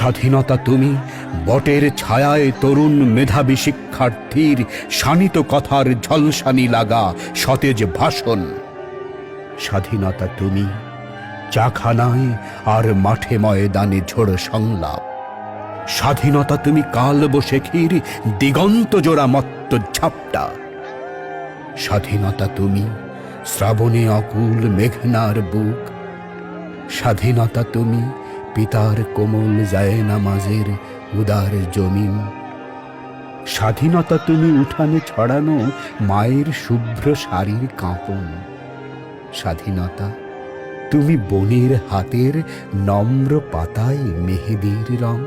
স্বাধীনতা তুমি বটের ছায়ায় তরুণ মেধাবী শিক্ষার্থীর শানিত কথার ঝলসানি লাগা সতেজ ভাষণ। স্বাধীনতা তুমি চাখানায় আর মাঠে ময়দানে ঝোড়ো সংলাপ। স্বাধীনতা তুমি কালবৈশাখীর দিগন্ত জোড়া মত্ত ঝাপটা। স্বাধীনতা তুমি শ্রাবণে অকুল মেঘনার বুক। স্বাধীনতা তুমি পিতার কোমল জায়নামাজের উদার জমিন। স্বাধীনতা তুমি উঠানে ছড়ানো মায়ের শুভ্র শাড়ির কাঁপন। স্বাধীনতা তুমি বনের হাতের নম্র পাতায় মেহেদির রং।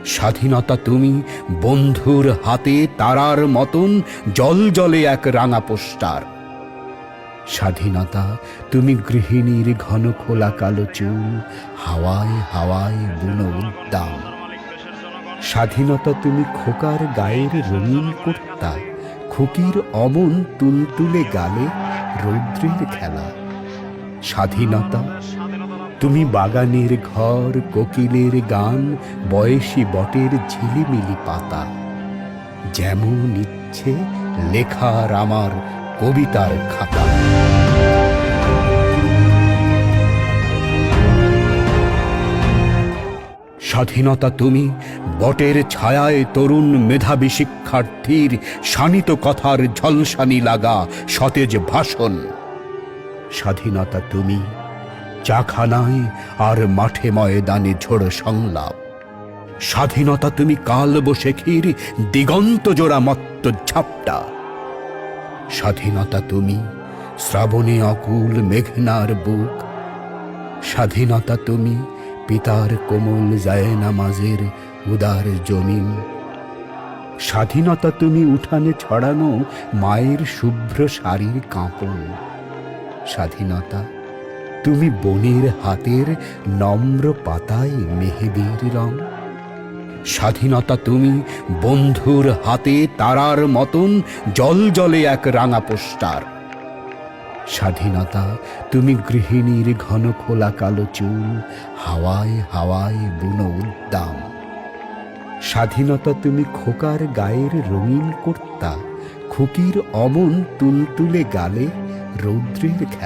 স্বাধীনতা তুমি বন্ধুর হাতে তারার মতন জলজলে এক রাঙা পোস্টার। স্বাধীনতা তুমি গৃহিণীর ঘন খোলা কালো চুল হাওয়ায় হাওয়ায় বুনো উদ্দাম। স্বাধীনতা তুমি খোকার গায়ের রঙিন কর্তা, খুকির অমন তুলতুলে গালে রৌদ্রের খেলা। স্বাধীনতা তুমি বাগানের ঘর, কোকিলের গান, বয়সী বটের ঝিলিমিলি পাতা। যেমন ইচ্ছে লেখার আমার কবিতার খাতা। স্বাধীনতা তুমি বটের ছায়ায় তরুণ মেধাবী শিক্ষার্থীর শানিত কথার ঝলসানি লাগা সতেজ ভাষণ। স্বাধীনতা তুমি চাখানায় আর মাঠে ময়দানে ঝোড়ো সংলাপ। স্বাধীনতা তুমি কালবৈশাখীর দিগন্ত জোড়া মত্ত ঝাপটা। স্বাধীনতা তুমি শ্রাবণে অকুল মেঘনার বুক। স্বাধীনতা তুমি পিতার কোমল জায়নামাজের উদার জমিন। স্বাধীনতা তুমি উঠানে ছড়ানো মায়ের শুভ্র শাড়ির কাঁপন। স্বাধীনতা তুমি বনের হাতের নম্র পাতায় মেহেদির রং। স্বাধীনতা তুমি বন্ধুর হাতে তারার মতন জলজলে এক রাঙা পোস্টার। স্বাধীনতা তুমি গৃহিণীর ঘন খোলা কালো চুল হাওয়ায় হাওয়ায় বুনো উদ্দাম। স্বাধীনতা তুমি খোকার গায়ের রঙিন কর্তা, খুকির অমন তুলতুলে গালে রৌদ্রের খেলা।